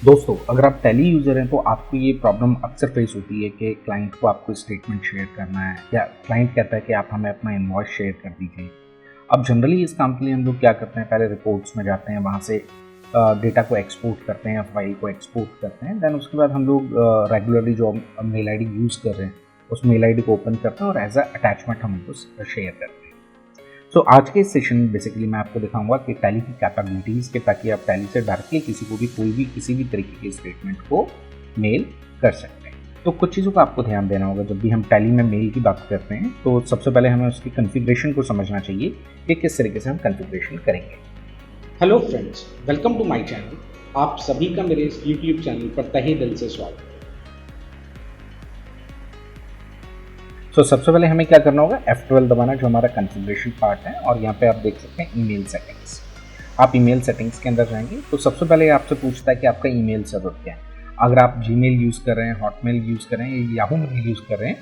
दोस्तों, अगर आप टैली यूज़र हैं तो आपको ये प्रॉब्लम अक्सर फेस होती है कि क्लाइंट को आपको स्टेटमेंट शेयर करना है या क्लाइंट कहता है कि आप हमें अपना इनवॉइस शेयर कर दीजिए। अब जनरली इस काम के लिए हम लोग क्या करते हैं, पहले रिपोर्ट्स में जाते हैं, वहाँ से डेटा को एक्सपोर्ट करते हैं या फाइल को एक्सपोर्ट करते हैं। देन उसके बाद हम लोग रेगुलरली जो मेल आईडी यूज़ कर रहे हैं उस मेल आईडी को ओपन करते हैं और एज अ अटैचमेंट हम उनको शेयर करते हैं। सो आज के सेशन में बेसिकली मैं आपको दिखाऊंगा कि टैली की कैपेबिलिटीज़ के, ताकि आप टैली से डायरेक्टली किसी को भी कोई भी किसी भी तरीके के स्टेटमेंट को मेल कर सकते हैं। तो कुछ चीज़ों का आपको ध्यान देना होगा जब भी हम टैली में मेल की बात करते हैं। तो सबसे पहले हमें उसकी कॉन्फ़िगरेशन को समझना चाहिए कि किस तरीके से हम कॉन्फ़िगरेशन करेंगे। Hello friends, welcome to my channel. आप सभी का मेरे इस यूट्यूब चैनल पर तहे दिल से स्वागत है। सबसे पहले हमें क्या करना होगा, F12 दबाना, जो हमारा कॉन्फ़िगरेशन पार्ट है। और यहाँ पे आप देख सकते हैं ईमेल सेटिंग्स। आप ईमेल सेटिंग्स के अंदर जाएंगे तो सबसे पहले आपसे पूछता है कि आपका ईमेल सर्वर क्या है। अगर आप जीमेल यूज़ कर रहे हैं, हॉटमेल यूज़ कर रहे हैं या याहू मेल यूज़ कर रहे हैं,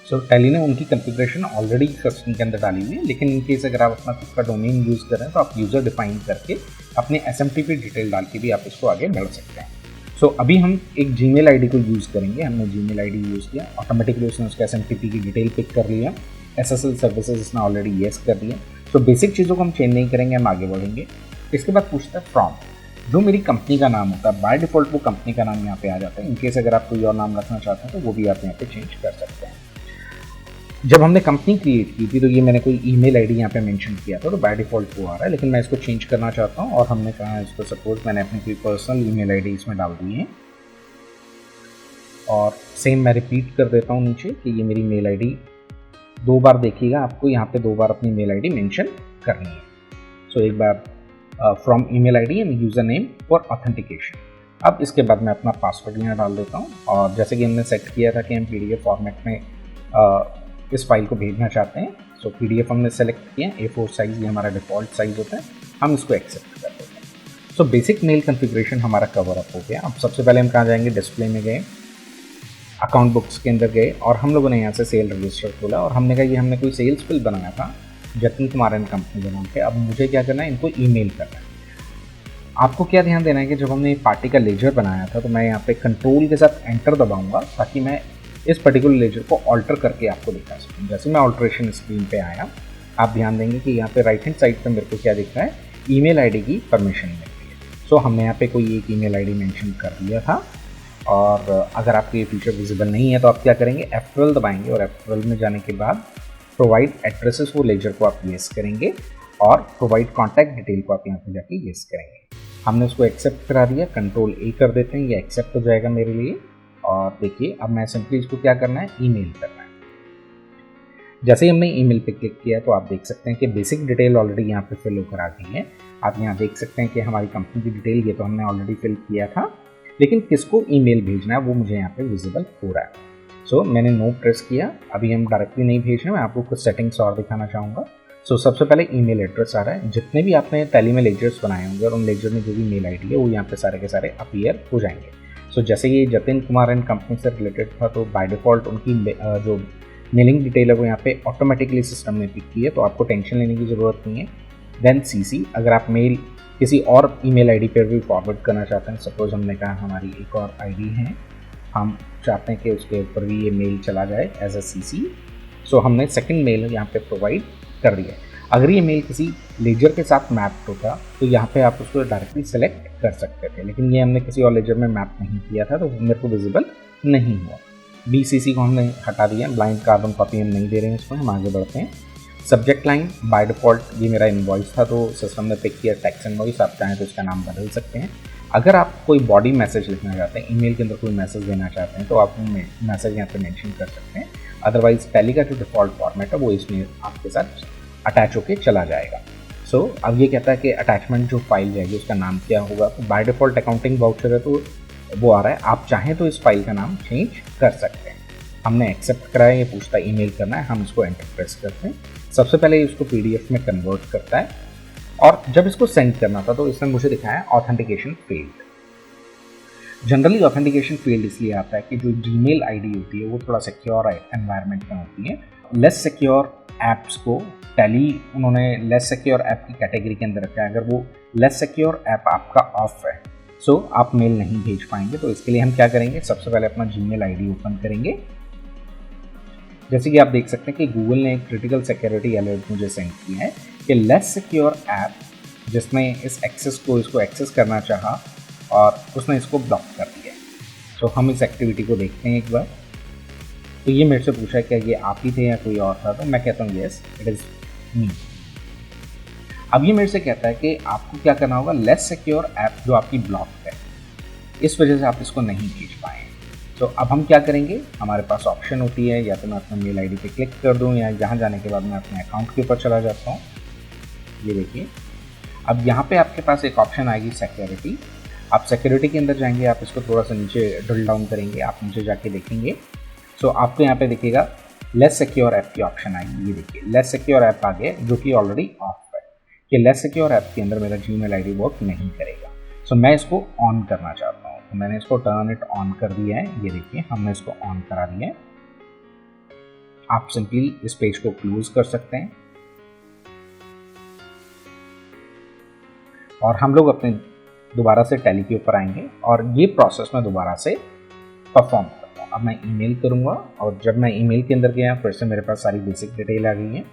सो टैली ने उनकी कॉन्फ़िगरेशन ऑलरेडी सिस्टम के अंदर डाली हुई है। लेकिन इन केस अगर आप अपना खुद का डोमेन यूज़ कर रहे हैं तो आप यूज़र डिफाइन करके अपने SMTP डिटेल डाल के भी आप इसको आगे बढ़ सकते हैं। अभी हम एक जीमेल आईडी को यूज़ करेंगे। हमने जीमेल आईडी यूज़ किया, ऑटोमेटिकली उसने उसका SMTP की डिटेल पिक कर लिया, SSL सर्विसेज इसने ऑलरेडी येस कर दिया। बेसिक चीज़ों को हम चेंज नहीं करेंगे, हम आगे बढ़ेंगे। इसके बाद पूछता है फ्रॉम, जो मेरी कंपनी का नाम होता है, बाय डिफ़ॉल्ट वो कंपनी का नाम यहाँ पे आ जाता है। इनकेस अगर आप कोई और नाम रखना चाहते हैं तो वो भी आप यहाँ पे चेंज कर सकते हैं। जब हमने कंपनी क्रिएट की थी तो ये मैंने कोई ईमेल आईडी यहाँ पे मेंशन किया था, तो बाय डिफ़ॉल्ट वो आ रहा है। लेकिन मैं इसको चेंज करना चाहता हूँ और हमने कहा इसको, सपोज मैंने अपनी कोई पर्सनल ईमेल आईडी इसमें डाल दी है और सेम मैं रिपीट कर देता हूँ नीचे कि ये मेरी मेल आईडी। 2 बार देखिएगा, आपको यहाँ पे 2 बार अपनी मेल आईडी मेंशन करनी है। एक बार from email ID and user name for authentication. अब इसके बाद मैं अपना पासवर्ड यहाँ डाल देता हूँ और जैसे कि हमने सेट किया था कि हम PDF फॉर्मेट में इस फाइल को भेजना चाहते हैं। PDF हमने सेलेक्ट किया, A4 साइज़ ये हमारा डिफ़ॉल्ट साइज़ होता है, हम इसको एक्सेप्ट कर देते हैं। बेसिक मेल कॉन्फ़िगरेशन हमारा कवर अप हो गया। अब सबसे पहले हम कहाँ जाएंगे, डिस्प्ले में गए, अकाउंट बुक्स के अंदर गए और हम लोगों ने यहाँ से सेल रजिस्टर खोला और हमने कहा ये हमने कोई सेल्स बिल बनाया था जतिन कुमार एंड कंपनी के नाम पे। अब मुझे क्या करना है, इनको ईमेल करना है। आपको क्या ध्यान देना है कि जब हमने पार्टी का लेजर बनाया था तो मैं यहाँ पे कंट्रोल के साथ एंटर दबाऊंगा ताकि मैं इस पर्टिकुलर लेजर को ऑल्टर करके आपको दिखा सकूँ। जैसे मैं ऑल्ट्रेशन स्क्रीन पे आया, आप ध्यान देंगे कि यहाँ पे राइट हैंड साइड पे मेरे को क्या दिख रहा है, ईमेल आईडी की परमिशन मिल रही है। हमने यहाँ पे कोई एक ईमेल आईडी मेंशन कर दिया था। और अगर आपको ये फीचर विजिबल नहीं है तो आप क्या करेंगे, F12 दबाएंगे और F12 में जाने के बाद प्रोवाइड एड्रेसेस वो लेजर को आप येस करेंगे और प्रोवाइड कॉन्टैक्ट डिटेल को आप यहाँ पे जाके येस करेंगे। हमने उसको एक्सेप्ट करा दिया, कंट्रोल A कर देते हैं, ये एक्सेप्ट हो जाएगा मेरे लिए। और देखिए अब मैं सिंपली इसको क्या करना है, ईमेल करना है। जैसे ही हमने ईमेल पे क्लिक किया तो आप देख सकते हैं कि बेसिक डिटेल ऑलरेडी यहाँ पे फिल होकर आ गई है। आप यहाँ देख सकते हैं कि हमारी कंपनी की डिटेल ये तो हमने ऑलरेडी फिल किया था, लेकिन किसको ईमेल भेजना है वो मुझे यहाँ पे विजिबल हो रहा है। मैंने नो प्रेस किया। अभी हम डायरेक्टली नहीं भेज रहे, मैं आपको कुछ सेटिंग्स और दिखाना चाहूँगा। सबसे पहले ईमेल एड्रेस आ रहा है। जितने भी आपने टैली में लेजर्स बनाए होंगे और उन लेजर में जो भी मेल आईडी है वो यहाँ पे सारे के सारे अपीयर हो जाएंगे। जैसे ये जतिन कुमार एंड कंपनी से रिलेटेड था तो बाय डिफ़ॉल्ट उनकी जो मेलिंग डिटेल है वो यहाँ पे ऑटोमेटिकली सिस्टम ने पिक की है, तो आपको टेंशन लेने की ज़रूरत नहीं है। देन CC, अगर आप मेल किसी और ईमेल आईडी पर भी फॉरवर्ड करना चाहते हैं, सपोज हमने कहा हमारी एक और आईडी है, हम चाहते हैं कि उसके ऊपर भी ये मेल चला जाए एज अ CC, हमने सेकंड मेल यहाँ पे प्रोवाइड कर दिया है। अगर ये मेल किसी लेजर के साथ मैप्ड होता तो यहाँ पे आप उसको डायरेक्टली सेलेक्ट कर सकते थे, लेकिन ये हमने किसी और लेजर में मैप नहीं किया था तो मेरे को विजिबल नहीं हुआ। BCC को हमने हटा दिया, ब्लाइंड कार्बन कॉपी हम नहीं दे रहे हैं इसको, हम आगे बढ़ते हैं। सब्जेक्ट लाइन बाय डिफ़ॉल्ट ये मेरा इनवॉइस था तो सिस्टम ने पिक किया टैक्स इनवॉइस, आप चाहें तो इसका नाम बदल सकते हैं। अगर आप कोई बॉडी मैसेज लिखना चाहते हैं, ईमेल के अंदर कोई मैसेज देना चाहते हैं तो आप मैसेज यहाँ पे मेंशन कर सकते हैं। अदरवाइज टैली का जो डिफ़ॉल्ट फॉर्मेट है वो इसमें आपके साथ अटैच होके चला जाएगा। अब ये कहता है कि अटैचमेंट जो फाइल जाएगी उसका नाम क्या होगा, तो बाय डिफ़ॉल्ट अकाउंटिंग वाउचर है तो वो आ रहा है। आप चाहें तो इस फाइल का नाम चेंज कर सकते हैं। हमने एक्सेप्ट करा है, ये पूछता है ईमेल करना है, हम इसको एंटर प्रेस करते हैं। सबसे पहले इसको PDF में कन्वर्ट करता है और जब इसको सेंड करना था तो इसने मुझे दिखाया authentication failed. Generally authentication failed इसलिए आता है कि जो जीमेल आईडी होती है वो थोड़ा सिक्योर एनवायरनमेंट में होती है। लेस सिक्योर ऐप्स को टैली उन्होंने लेस सिक्योर ऐप की कैटेगरी के अंदर रखा है। अगर वो लेस सिक्योर ऐप आपका ऑफ है, सो आप मेल नहीं भेज पाएंगे। तो इसके लिए हम क्या करेंगे, सबसे पहले अपना जीमेल आईडी ओपन करेंगे। जैसे कि आप देख सकते हैं कि गूगल ने एक क्रिटिकल सिक्योरिटी अलर्ट मुझे सेंड किया है कि लेस सिक्योर ऐप, जिसने इसको एक्सेस करना चाहा और उसने इसको ब्लॉक कर दिया है। तो हम इस एक्टिविटी को देखते हैं एक बार। तो ये मेरे से पूछा क्या ये आप ही थे या कोई और था, तो मैं कहता हूँ येस इट इज़ मी। अब ये मेरे से कहता है कि आपको क्या करना होगा, लेस सिक्योर ऐप जो आपकी ब्लॉक है, इस वजह से आप इसको नहीं भेज पाए। तो अब हम क्या करेंगे, हमारे पास ऑप्शन होती है, या तो मैं अपने मेल आईडी पे क्लिक कर दूं, या यहाँ जाने के बाद मैं अपने अकाउंट के ऊपर चला जाता हूँ। ये देखिए, अब यहाँ पे आपके पास एक ऑप्शन आएगी सिक्योरिटी। आप सिक्योरिटी के अंदर जाएंगे, आप इसको थोड़ा सा नीचे ड्रिल डाउन करेंगे, आप नीचे जाके देखेंगे। सो आपको यहाँ पे देखिएगा लेस सिक्योर ऐप की ऑप्शन आएगी। ये देखिए लेस सिक्योर ऐप आ गया, जो कि ऑलरेडी ऑफ है कि लेस सिक्योर ऐप के अंदर मेरा जीमेल आईडी वर्क नहीं करेगा। सो मैं इसको ऑन करना चाहता हूँ, तो मैंने इसको टर्न इट ऑन कर दिया है। ये देखिए हमने इसको ऑन करा दिया है। आप सिंपली इस पेज को क्लोज कर सकते हैं और हम लोग अपने दोबारा से टैली के ऊपर आएंगे और ये प्रोसेस मैं दोबारा से परफॉर्म करता हूँ। अब मैं ईमेल करूँगा और जब मैं ईमेल के अंदर गया फिर से मेरे पास सारी बेसिक डिटेल आ गई है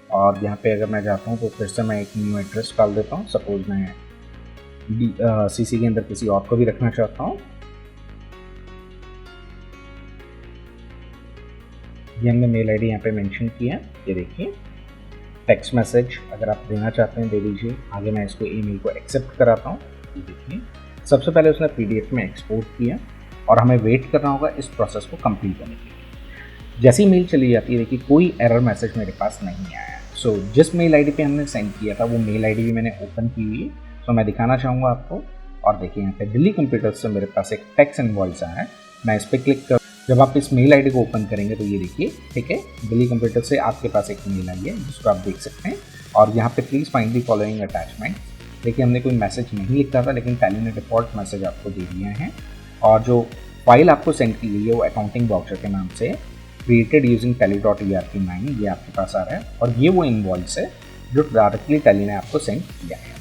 और यहाँ पे अगर मैं जाता हूँ तो फिर से मैं एक न्यू एड्रेस डाल देता हूँ। सपोज मैं सीसी के अंदर किसी और को भी रखना चाहता हूँ। ये हमने मेल आईडी यहाँ पे मेंशन किया। ये देखिए टेक्स्ट मैसेज अगर आप देना चाहते हैं दे दीजिए। आगे मैं इसको ईमेल को एक्सेप्ट कराता हूँ। ये देखिए सबसे पहले उसने पीडीएफ में एक्सपोर्ट किया और हमें वेट करना होगा इस प्रोसेस को कंप्लीट करने के लिए। जैसी मेल चली जाती है देखिए कोई एरर मैसेज मेरे पास नहीं आया। सो जिस मेल आईडी पे हमने सेंड किया था वो मेल आईडी भी मैंने ओपन की हुई है। सो मैं दिखाना चाहूँगा आपको। और देखिए यहाँ पे दिल्ली कंप्यूटर्स से मेरे पास एक टैक्स इनवॉइस आया है। मैं इस पर क्लिक कर, जब आप इस मेल आईडी को ओपन करेंगे तो ये देखिए ठीक है दिल्ली कंप्यूटर से आपके पास एक मेल आई है जिसको आप देख सकते हैं। और यहाँ पे please find the following attachment. देखिए हमने कोई मैसेज नहीं लिखा था लेकिन टैली ने डिफॉल्ट मैसेज आपको दे दिए हैं। और जो फाइल आपको सेंड की गई है वो अकाउंटिंग वाउचर के नाम से क्रिएटेड यूजिंग tally.erp9 ये आपके पास आ रहा है। और ये वो इनवॉइस है जो डायरेक्टली टैली ने आपको सेंड किया है।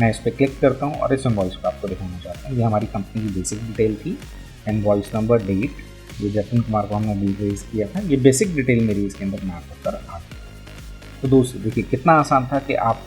मैं इस पर क्लिक करता हूँ और इस इनवॉइस को आपको दिखाना चाहता हूँ। ये हमारी कंपनी की बेसिक डिटेल थी, इनवॉइस नंबर, डेट, ये जतिन कुमार को हमने बिल रेज किया था। ये बेसिक डिटेल मेरी इसके अंदर मैप होकर आ गई। तो दोस्तों देखिए कितना आसान था कि आप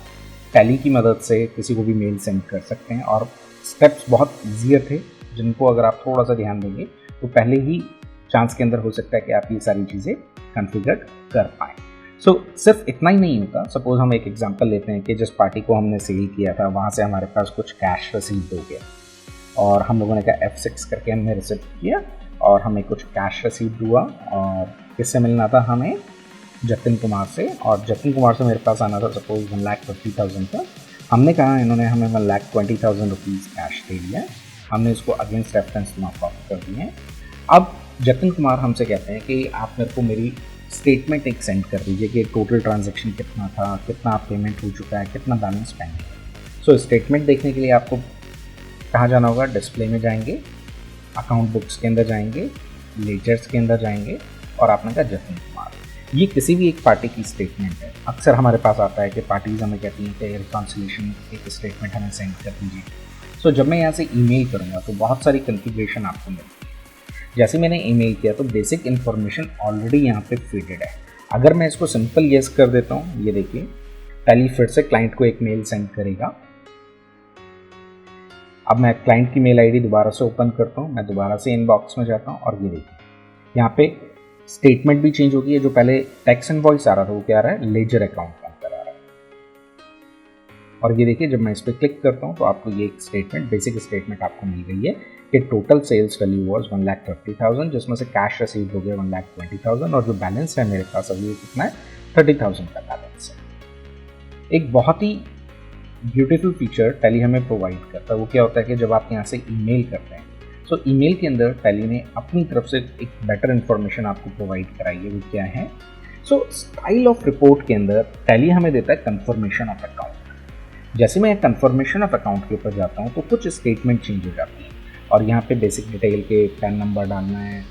टैली की मदद से किसी को भी मेल सेंड कर सकते हैं और स्टेप्स बहुत ईजियर थे जिनको अगर आप थोड़ा सा ध्यान देंगे तो पहले ही चांस के अंदर हो सकता है कि आप ये सारी चीज़ें कॉन्फ़िगर कर पाएँ। सो सिर्फ इतना ही नहीं होता। सपोज हम एक एग्जांपल लेते हैं कि जिस पार्टी को हमने सेल किया था वहाँ से हमारे पास कुछ कैश रिसीव हो गया और हम लोगों ने कहा F6 करके हमने रिसीव किया और हमें कुछ कैश रिसीव हुआ। और किससे मिलना था हमें, जतिन कुमार से। और जतिन कुमार से मेरे पास आना था सपोज 1,50,000 का। हमने कहा इन्होंने हमें 1,20,000 रुपीज़ कैश दे दिया। हमने इसको अगेंस्ट रेफरेंस मार्क ऑफ कर दिए। अब जतिन कुमार हमसे कहते हैं कि आप मेरे को मेरी स्टेटमेंट एक सेंड कर दीजिए कि टोटल ट्रांजैक्शन कितना था, कितना पेमेंट हो चुका है, कितना बैलेंस पेंडिंग है। सो स्टेटमेंट देखने के लिए आपको कहाँ जाना होगा, डिस्प्ले में जाएंगे, अकाउंट बुक्स के अंदर जाएंगे, लेजर्स के अंदर जाएंगे और आपने कहा जतिन कुमार। ये किसी भी एक पार्टी की स्टेटमेंट है। अक्सर हमारे पास आता है कि पार्टीज हमें कहती हैं कि रिकॉन्सिलेशन एक स्टेटमेंट हमें सेंड कर दीजिए। सो जब मैं यहाँ से ईमेल करूँगा तो बहुत सारी कन्फिग्रेशन आपको मिलती है। जैसे मैंने ईमेल किया तो बेसिक इन्फॉर्मेशन ऑलरेडी यहाँ पे फीडेड है। अगर मैं इसको सिंपल येस कर देता हूँ, ये देखिए टैली फिर से क्लाइंट को एक मेल सेंड करेगा। अब मैं क्लाइंट की मेल आईडी दोबारा से ओपन करता हूँ, मैं दोबारा से इनबॉक्स में जाता हूँ और ये देखिए यहाँ पे स्टेटमेंट भी चेंज हो गई है। जो पहले टैक्स इनवॉइस आ रहा था वो क्या आ रहा है, लेजर अकाउंट का अंदर आ रहा है। और ये देखिए जब मैं इस पर क्लिक करता हूँ तो आपको ये एक स्टेटमेंट, बेसिक स्टेटमेंट आपको मिल गई है कि टोटल सेल्स वैल्यू वॉज 1,50,000 जिसमें से कैश रिसीव हो गया 1,20,000 और जो बैलेंस है मेरे पास अभी कितना है, 30,000 का बैलेंस है। एक बहुत ही ब्यूटीफुल फीचर टैली हमें प्रोवाइड करता है। वो क्या होता है कि जब आप यहाँ से ईमेल करते हैं तो ईमेल के अंदर टैली ने अपनी तरफ से एक बेटर इन्फॉर्मेशन आपको प्रोवाइड कराई है। वो क्या है, सो स्टाइल ऑफ रिपोर्ट के अंदर टैली हमें देता है कंफर्मेशन ऑफ अकाउंट। जैसे मैं कंफर्मेशन ऑफ अकाउंट के ऊपर जाता हूँ तो कुछ स्टेटमेंट चेंज हो जाती है और यहाँ पे बेसिक डिटेल के पैन नंबर डालना है,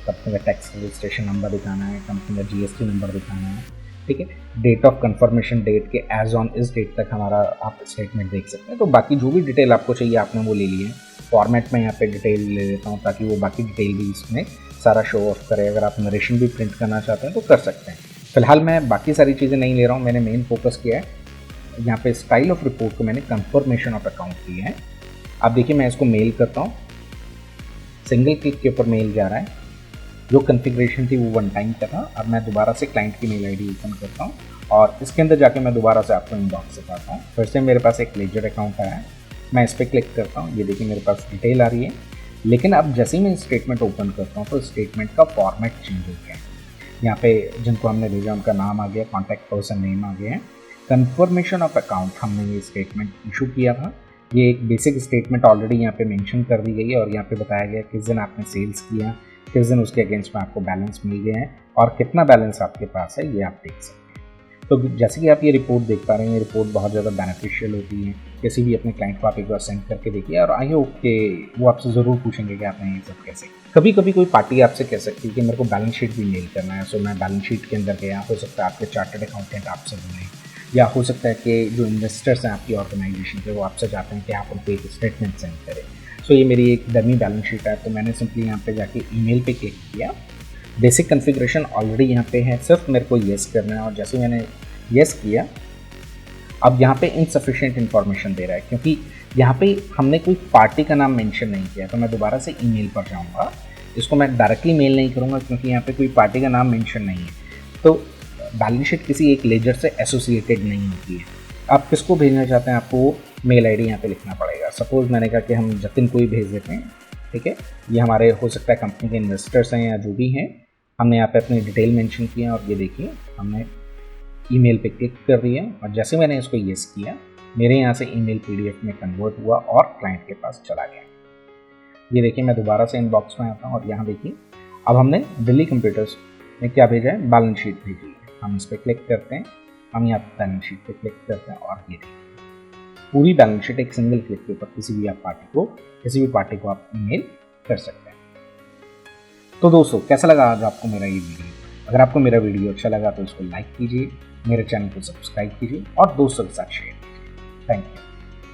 कंपनी का टैक्स रजिस्ट्रेशन नंबर दिखाना है, कंपनी का जीएसटी नंबर दिखाना है, ठीक है। डेट ऑफ कंफर्मेशन डेट के एज ऑन इस डेट तक हमारा आप स्टेटमेंट देख सकते हैं। तो बाकी जो भी डिटेल आपको चाहिए आपने वो ले ली है। फॉर्मेट में यहाँ पे डिटेल ले लेता हूँ ताकि वो बाकी डिटेल भी इसमें सारा शो ऑफ करे। अगर आप नरेशन भी प्रिंट करना चाहते हैं तो कर सकते हैं। फिलहाल मैं बाकी सारी चीज़ें नहीं ले रहा हूँ, मैंने मेन फोकस किया है यहाँ पे स्टाइल ऑफ रिपोर्ट को मैंने कंफर्मेशन ऑफ अकाउंट किया है। अब देखिए मैं इसको मेल करता हूँ, सिंगल क्लिक के ऊपर मेल जा रहा है। जो कॉन्फ़िगरेशन थी वो वन टाइम का था। अब मैं दोबारा से क्लाइंट की मेल आईडी ओपन करता हूँ और इसके अंदर जाके मैं दोबारा से आपको इनबॉक्स से पाता हूँ। फिर से मेरे पास एक लेजर अकाउंट आया है, मैं इस पर क्लिक करता हूँ। ये देखिए मेरे पास डिटेल आ रही है, लेकिन अब जैसे ही मैं स्टेटमेंट ओपन करता हूँ तो स्टेटमेंट का फॉर्मेट चेंज हो गया है। यहाँ पे जिनको हमने भेजा उनका नाम आ गया, कॉन्टैक्ट पर्सन नेम आ गया है। कन्फर्मेशन ऑफ अकाउंट हमने ये स्टेटमेंट इशू किया था। ये एक बेसिक स्टेटमेंट ऑलरेडी यहाँ पे मेंशन कर दी गई है और यहाँ पे बताया गया किस दिन आपने सेल्स किया, किस दिन उसके अगेंस्ट में आपको बैलेंस मिल गया है और कितना बैलेंस आपके पास है, ये आप देख सकते हैं। तो जैसे कि आप ये रिपोर्ट देख पा रहे हैं, ये रिपोर्ट बहुत ज़्यादा बेनिफिशियल होती है। किसी भी अपने क्लाइंट को आप एक बार सेंड करके देखिए और आई होप कि वो आपसे ज़रूर पूछेंगे कि आपने ये सब कैसे। कभी कभी कोई पार्टी आपसे कह सकती है कि मेरे को बैलेंस शीट भी मेल करना है। सो मैं बैलेंस शीट के अंदर गया, हो सकता है आपके चार्टर्ड अकाउंटेंट आपसे बोलें, या हो सकता है कि जो इन्वेस्टर्स हैं आपकी ऑर्गेनाइजेशन के वो आपसे चाहते हैं कि आप उनको एक स्टेटमेंट सेंड करें। सो ये मेरी एक डमी बैलेंस शीट है, तो मैंने सिंपली यहाँ पे जाके ईमेल पे क्लिक किया। बेसिक कॉन्फ़िगरेशन ऑलरेडी यहाँ पे है, सिर्फ मेरे को येस करना है। और जैसे मैंने येस किया, अब यहाँ पे इनसफिशिएंट इन्फॉर्मेशन दे रहा है क्योंकि यहाँ पे हमने कोई पार्टी का नाम मेंशन नहीं किया। तो मैं दोबारा से ईमेल पर जाऊँगा, इसको मैं डायरेक्टली मेल नहीं करूँगा क्योंकि यहाँ पे कोई पार्टी का नाम मेंशन नहीं है। तो बैलेंस शीट किसी एक लेजर से एसोसिएटेड नहीं होती है। आप किसको भेजना चाहते हैं, आपको मेल आईडी यहाँ पे लिखना पड़ेगा। सपोज़ मैंने कहा कि हम जतिन को ही भेज देते हैं, ठीक है। ये हमारे हो सकता है कंपनी के इन्वेस्टर्स हैं या जो भी हैं। हमने यहाँ पे अपनी डिटेल मेंशन किया और ये देखिए हमने ईमेल पे क्लिक कर दिया और जैसे मैंने इसको येस किया, मेरे यहाँ से ईमेल पीडीएफ में कन्वर्ट हुआ और क्लाइंट के पास चला गया। ये देखिए मैं दोबारा से इनबॉक्स में आता हूँ और यहाँ देखिए अब हमने दिल्ली कंप्यूटर्स में क्या भेजा है, बैलेंस शीट भेजी है। हम इस पर क्लिक करते हैं, हम यहाँ बैलेंस शीट पे क्लिक करते हैं और ये देखिए पूरी बैलेंस शीट एक सिंगल क्लिक के ऊपर किसी भी पार्टी को आप ईमेल कर सकते हैं। तो दोस्तों कैसा लगा आज आपको मेरा ये वीडियो? अगर आपको मेरा वीडियो अच्छा लगा तो इसको लाइक कीजिए, मेरे चैनल को सब्सक्राइब कीजिए और दोस्तों के साथ शेयर कीजिए। Thank you.